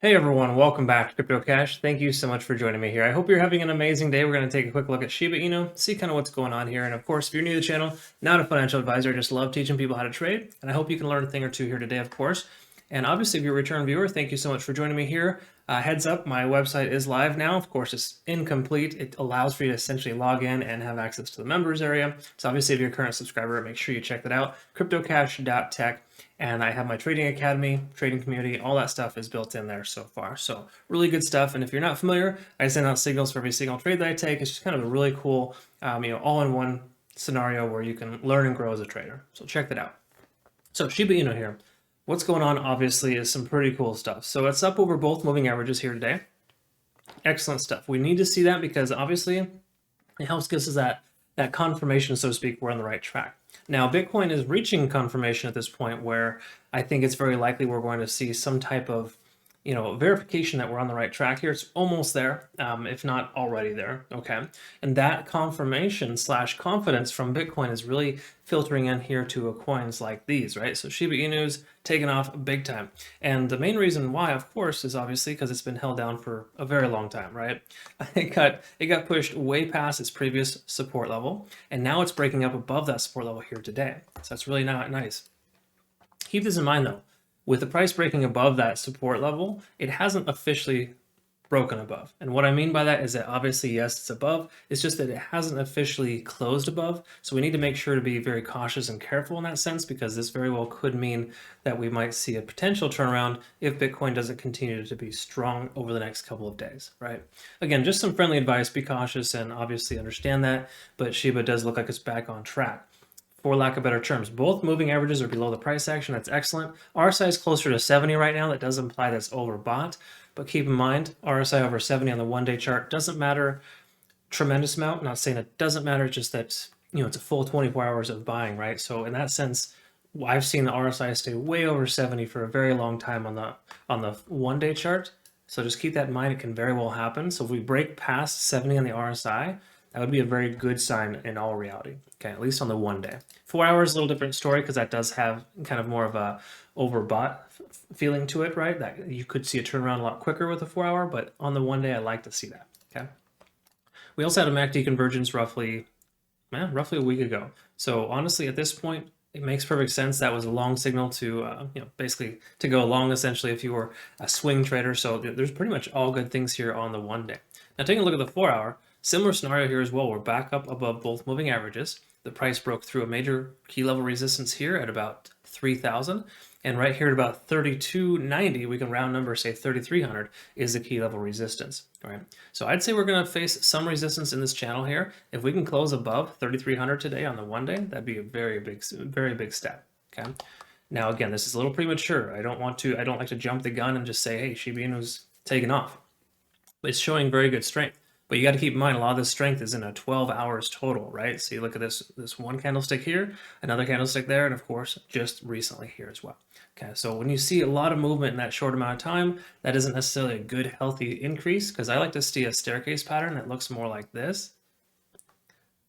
Hey everyone, welcome back to CryptoCache. Thank you so much for joining me here. I hope you're having an amazing day. We're going to take a quick look at Shiba Inu, see kind of what's going on here. And of course, if you're new to the channel, not a financial advisor, I just love teaching people how to trade. And I hope you can learn a thing or two here today, of course. And obviously, if you're a return viewer, thank you so much for joining me here. Heads up, my website is live now. Of course, it's incomplete. It allows for you to essentially log in and have access to the members area. So obviously, if you're a current subscriber, make sure you check that out, CryptoCache.tech. And I have my trading academy, trading community, all that stuff is built in there so far. So really good stuff. And if you're not familiar, I send out signals for every single trade that I take. It's just kind of a really cool, all-in-one scenario where you can learn and grow as a trader. So check that out. So Shiba Inu here. What's going on, obviously, is some pretty cool stuff. So it's up over both moving averages here today. Excellent stuff. We need to see that because obviously it helps give us that confirmation, so to speak, we're on the right track. Now, Bitcoin is reaching confirmation at this point where I think it's very likely we're going to see some type of, verification that we're on the right track here. It's almost there, if not already there, okay? And that confirmation / confidence from Bitcoin is really filtering in here to coins like these, right? So Shiba Inu's taken off big time. And the main reason why, of course, is obviously because it's been held down for a very long time, right? It got pushed way past its previous support level, and now it's breaking up above that support level here today. So that's really not nice. Keep this in mind though. With the price breaking above that support level, it hasn't officially broken above. And what I mean by that is that obviously, yes, it's above. It's just that it hasn't officially closed above. So we need to make sure to be very cautious and careful in that sense, because this very well could mean that we might see a potential turnaround if Bitcoin doesn't continue to be strong over the next couple of days, right? Again, just some friendly advice, be cautious and obviously understand that, but Shiba does look like it's back on track. For lack of better terms, both moving averages are below the price action. That's excellent. RSI is closer to 70 right now. That does imply that's overbought. But keep in mind, RSI over 70 on the one-day chart doesn't matter tremendous amount. I'm not saying it doesn't matter, just that it's a full 24 hours of buying, right? So in that sense, I've seen the RSI stay way over 70 for a very long time on the one-day chart. So just keep that in mind. It can very well happen. So if we break past 70 on the RSI, that would be a very good sign in all reality, okay, at least on the one day. 4 hours, a little different story because that does have kind of more of a overbought feeling to it, right? That you could see a turnaround a lot quicker with a 4 hour, but on the one day, I like to see that, okay? We also had a MACD convergence roughly a week ago. So honestly, at this point, it makes perfect sense. That was a long signal to, basically to go long, essentially, if you were a swing trader. So there's pretty much all good things here on the one day. Now, taking a look at the 4 hour, similar scenario here as well. We're back up above both moving averages. The price broke through a major key level resistance here at about 3,000. And right here at about 3290, we can round number, say 3,300 is the key level resistance, all right? So I'd say we're going to face some resistance in this channel here. If we can close above 3,300 today on the one day, that'd be a very big step, okay? Now, again, this is a little premature. I don't like to jump the gun and just say, hey, Shiba Inu's taking off. It's showing very good strength. But you got to keep in mind, a lot of this strength is in a 12 hours total, right? So you look at this one candlestick here, another candlestick there, and of course, just recently here as well. Okay, so when you see a lot of movement in that short amount of time, that isn't necessarily a good, healthy increase, because I like to see a staircase pattern that looks more like this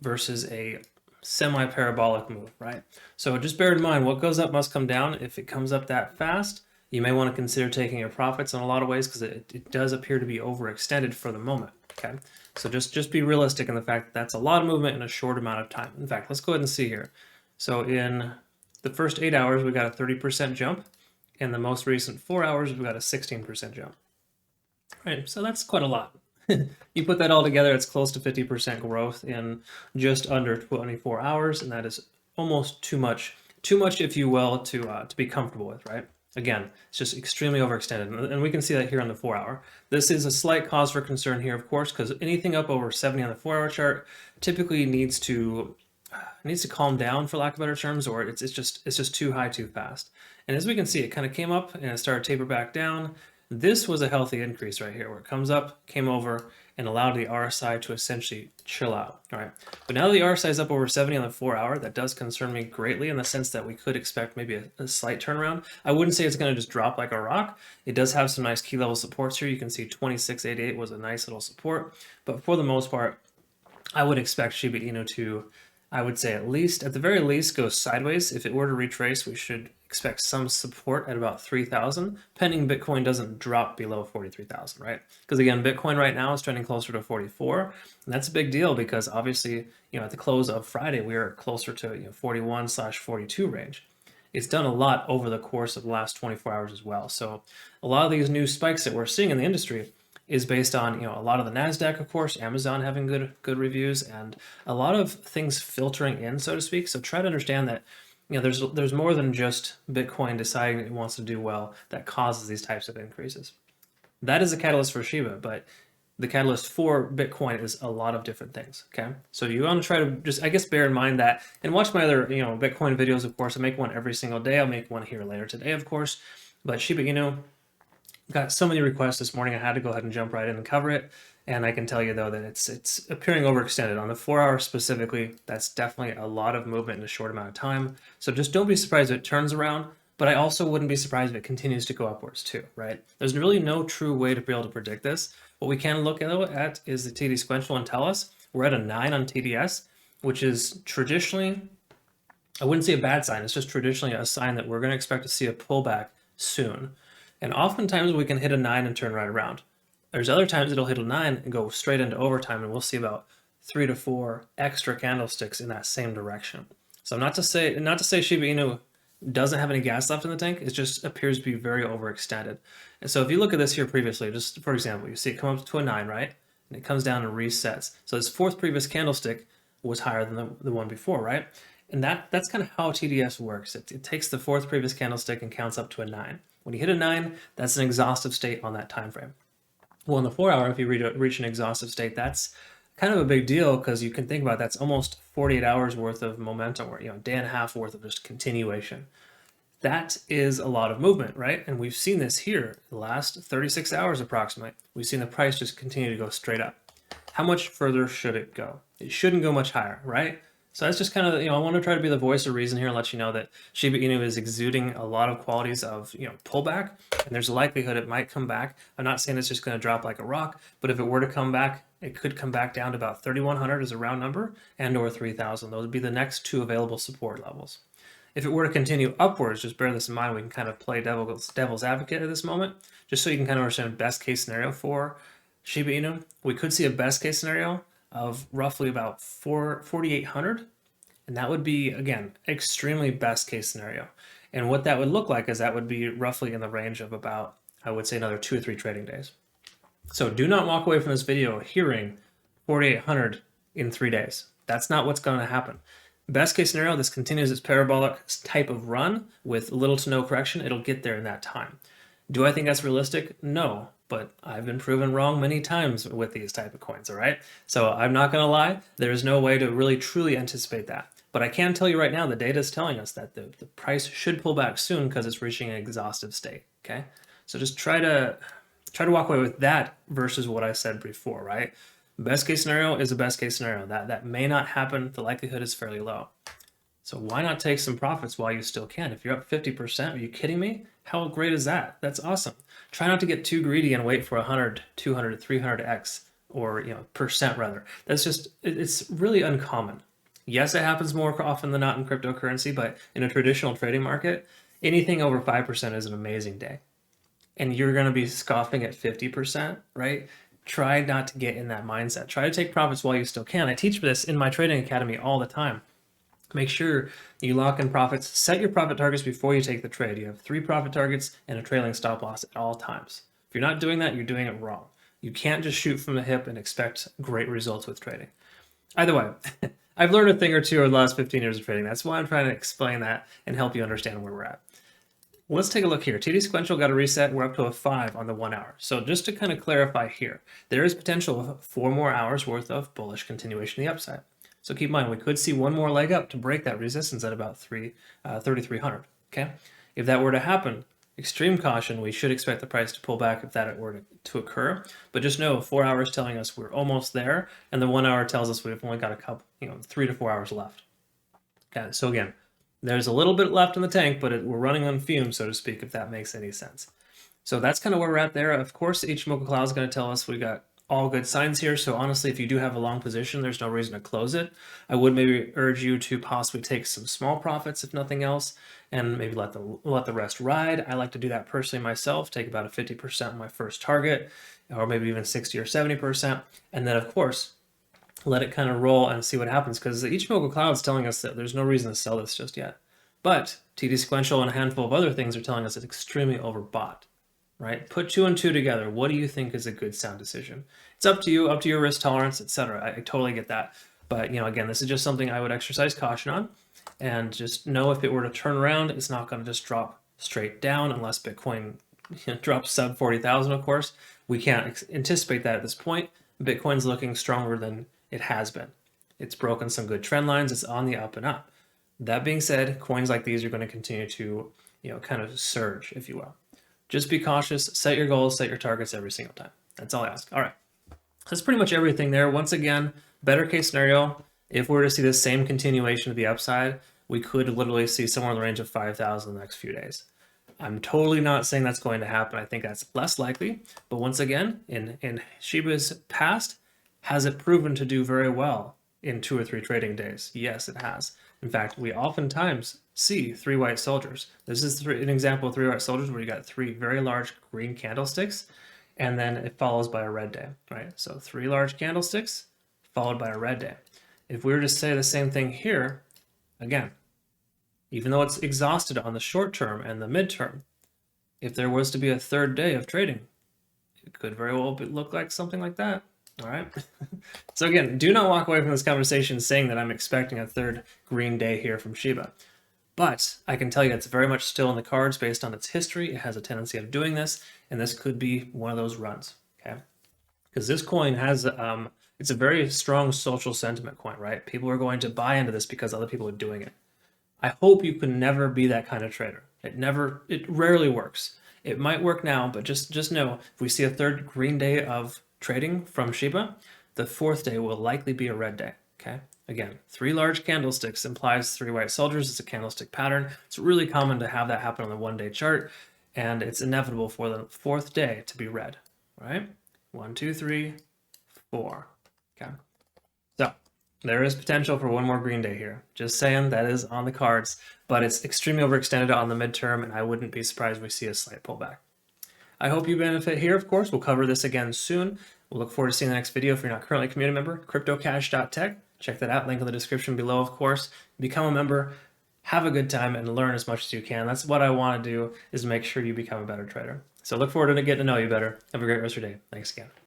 versus a semi-parabolic move, right? So just bear in mind, what goes up must come down. If it comes up that fast, you may want to consider taking your profits in a lot of ways, because it does appear to be overextended for the moment. Okay, so just be realistic in the fact that that's a lot of movement in a short amount of time. In fact, let's go ahead and see here. So in the first 8 hours, we got a 30% jump. In the most recent 4 hours, we got a 16% jump. All right, so that's quite a lot. You put that all together, it's close to 50% growth in just under 24 hours, and that is almost too much, if you will, to be comfortable with, right? Again, it's just extremely overextended, and we can see that here on the 4 hour. This is a slight cause for concern here, of course, because anything up over 70 on the 4 hour chart typically needs to calm down, for lack of better terms, or it's just too high too fast. And as we can see, it kind of came up and it started to taper back down. This was a healthy increase right here, where it comes up, came over, and allowed the RSI to essentially chill out, all right? But now that the RSI is up over 70 on the 4 hour, that does concern me greatly in the sense that we could expect maybe a slight turnaround. I wouldn't say it's gonna just drop like a rock. It does have some nice key level supports here. You can see 2688 was a nice little support, but for the most part, I would expect Shiba Inu to I would say at the very least, go sideways. If it were to retrace, we should expect some support at about 3,000, pending Bitcoin doesn't drop below 43,000, right? Because again, Bitcoin right now is trending closer to 44, and that's a big deal because obviously, at the close of Friday, we are closer to 41/42 range. It's done a lot over the course of the last 24 hours as well. So a lot of these new spikes that we're seeing in the industry is based on a lot of the NASDAQ, of course, Amazon having good reviews, and a lot of things filtering in, so to speak. So try to understand that there's more than just Bitcoin deciding it wants to do well that causes these types of increases. That is a catalyst for Shiba, but the catalyst for Bitcoin is a lot of different things. Okay, so you want to try to just, I guess, bear in mind that, and watch my other Bitcoin videos. Of course, I make one every single day. I'll make one here later today, of course. But Shiba Inu got so many requests this morning, I had to go ahead and jump right in and cover it. And I can tell you though that it's appearing overextended on the 4 hour specifically. That's definitely a lot of movement in a short amount of time. So just don't be surprised if it turns around. But I also wouldn't be surprised if it continues to go upwards too, right? There's really no true way to be able to predict this. What we can look at is the TD sequential and tell us we're at a 9 on TDS, which is traditionally, I wouldn't say a bad sign. It's just traditionally a sign that we're going to expect to see a pullback soon. And oftentimes we can hit a 9 and turn right around. There's other times it'll hit a 9 and go straight into overtime, and we'll see about 3 to 4 extra candlesticks in that same direction. So not to say Shiba Inu doesn't have any gas left in the tank. It just appears to be very overextended. And so if you look at this here previously, just for example, you see it come up to a 9, right? And it comes down and resets. So this fourth previous candlestick was higher than the one before, right? And that's kind of how TDS works. It takes the fourth previous candlestick and counts up to a 9. When you hit a 9, that's an exhaustive state on that time frame. Well, in the 4 hour, if you reach an exhaustive state, that's kind of a big deal because you can think about that's almost 48 hours worth of momentum, or a day and a half worth of just continuation. That is a lot of movement, right? And we've seen this here the last 36 hours approximately. We've seen the price just continue to go straight up. How much further should it go? It shouldn't go much higher, right? So that's just kind of, I want to try to be the voice of reason here and let you know that Shiba Inu is exuding a lot of qualities of, pullback, and there's a likelihood it might come back. I'm not saying it's just going to drop like a rock, but if it were to come back, it could come back down to about 3,100 as a round number and or 3,000. Those would be the next two available support levels. If it were to continue upwards, just bear this in mind, we can kind of play devil's advocate at this moment, just so you can kind of understand best case scenario for Shiba Inu. We could see a best case scenario of roughly about 4,800, and that would be, again, extremely best case scenario. And what that would look like is that would be roughly in the range of about, I would say, another 2 or 3 trading days. So do not walk away from this video hearing 4,800 in 3 days. That's not what's going to happen. Best case scenario, this continues its parabolic type of run with little to no correction. It'll get there in that time. Do I think that's realistic? No, but I've been proven wrong many times with these type of coins, all right? So I'm not going to lie. There's no way to really truly anticipate that. But I can tell you right now, the data is telling us that the price should pull back soon because it's reaching an exhaustive state, okay? So just try to walk away with that versus what I said before, right? Best case scenario is a best case scenario. That may not happen. The likelihood is fairly low. So why not take some profits while you still can? If you're up 50%, are you kidding me? How great is that? That's awesome. Try not to get too greedy and wait for 100, 200, 300x, or percent rather. That's just, it's really uncommon. Yes, it happens more often than not in cryptocurrency, but in a traditional trading market, anything over 5% is an amazing day. And you're going to be scoffing at 50%, right? Try not to get in that mindset. Try to take profits while you still can. I teach this in my trading academy all the time. Make sure you lock in profits. Set your profit targets before you take the trade. You have 3 profit targets and a trailing stop loss at all times. If you're not doing that, you're doing it wrong. You can't just shoot from the hip and expect great results with trading. Either way, I've learned a thing or two over the last 15 years of trading. That's why I'm trying to explain that and help you understand where we're at. Let's take a look here. TD sequential got a reset. We're up to a 5 on the 1 hour. So just to kind of clarify here, there is potential of 4 more hours worth of bullish continuation in the upside. So keep in mind, we could see one more leg up to break that resistance at about 3,300. Okay, if that were to happen, extreme caution. We should expect the price to pull back if that were to occur. But just know, 4 hours telling us we're almost there, and the 1 hour tells us we've only got a couple, 3 to 4 hours left. Okay, so again, there's a little bit left in the tank, but we're running on fumes, so to speak, if that makes any sense. So that's kind of where we're at there. Of course, Ichimoku Cloud is going to tell us we got all good signs here. So honestly, if you do have a long position, there's no reason to close it. I would maybe urge you to possibly take some small profits, if nothing else, and maybe let the rest ride. I like to do that personally myself, take about a 50% on my first target, or maybe even 60 or 70%. And then of course, let it kind of roll and see what happens, because the Ichimoku Cloud is telling us that there's no reason to sell this just yet. But TD Sequential and a handful of other things are telling us it's extremely overbought, right? Put 2 and 2 together. What do you think is a good sound decision? It's up to you, up to your risk tolerance, etc. I totally get that. But, you know, again, this is just something I would exercise caution on, and just know if it were to turn around, it's not going to just drop straight down unless Bitcoin drops sub 40,000, of course. We can't anticipate that at this point. Bitcoin's looking stronger than it has been. It's broken some good trend lines. It's on the up and up. That being said, coins like these are going to continue to, you know, kind of surge, if you will. Just be cautious, set your goals, set your targets every single time. That's all I ask. All right. That's pretty much everything there. Once again, better case scenario, if we were to see the same continuation of the upside, we could literally see somewhere in the range of 5,000 in the next few days. I'm totally not saying that's going to happen. I think that's less likely. But once again, in Shiba's past, has it proven to do very well in 2 or 3 trading days? Yes, it has. In fact, we oftentimes see 3 white soldiers. This is an example of 3 white soldiers where you got 3 very large green candlesticks, and then it follows by a red day, right? So 3 large candlesticks followed by a red day. If we were to say the same thing here, again, even though it's exhausted on the short term and the midterm, if there was to be a 3rd day of trading, it could very well look like something like that. All right. So again, do not walk away from this conversation saying that I'm expecting a 3rd green day here from Shiba. But I can tell you it's very much still in the cards based on its history. It has a tendency of doing this, and this could be one of those runs, okay? Because this coin has, it's a very strong social sentiment coin, right? People are going to buy into this because other people are doing it. I hope you can never be that kind of trader. It rarely works. It might work now, but just know if we see a 3rd green day of trading from Shiba, the 4th day will likely be a red day, okay? Again, 3 large candlesticks implies 3 white soldiers. It's a candlestick pattern. It's really common to have that happen on the 1-day chart, and it's inevitable for the 4th day to be red, all right? 1, 2, 3, 4, okay? So there is potential for 1 more green day here. Just saying, that is on the cards, but it's extremely overextended on the midterm, and I wouldn't be surprised if we see a slight pullback. I hope you benefit here, of course. We'll cover this again soon. We'll look forward to seeing the next video. If you're not currently a community member, CryptoCache.tech. Check that out. Link in the description below, of course. Become a member. Have a good time and learn as much as you can. That's what I want to do, is make sure you become a better trader. So look forward to getting to know you better. Have a great rest of your day. Thanks again.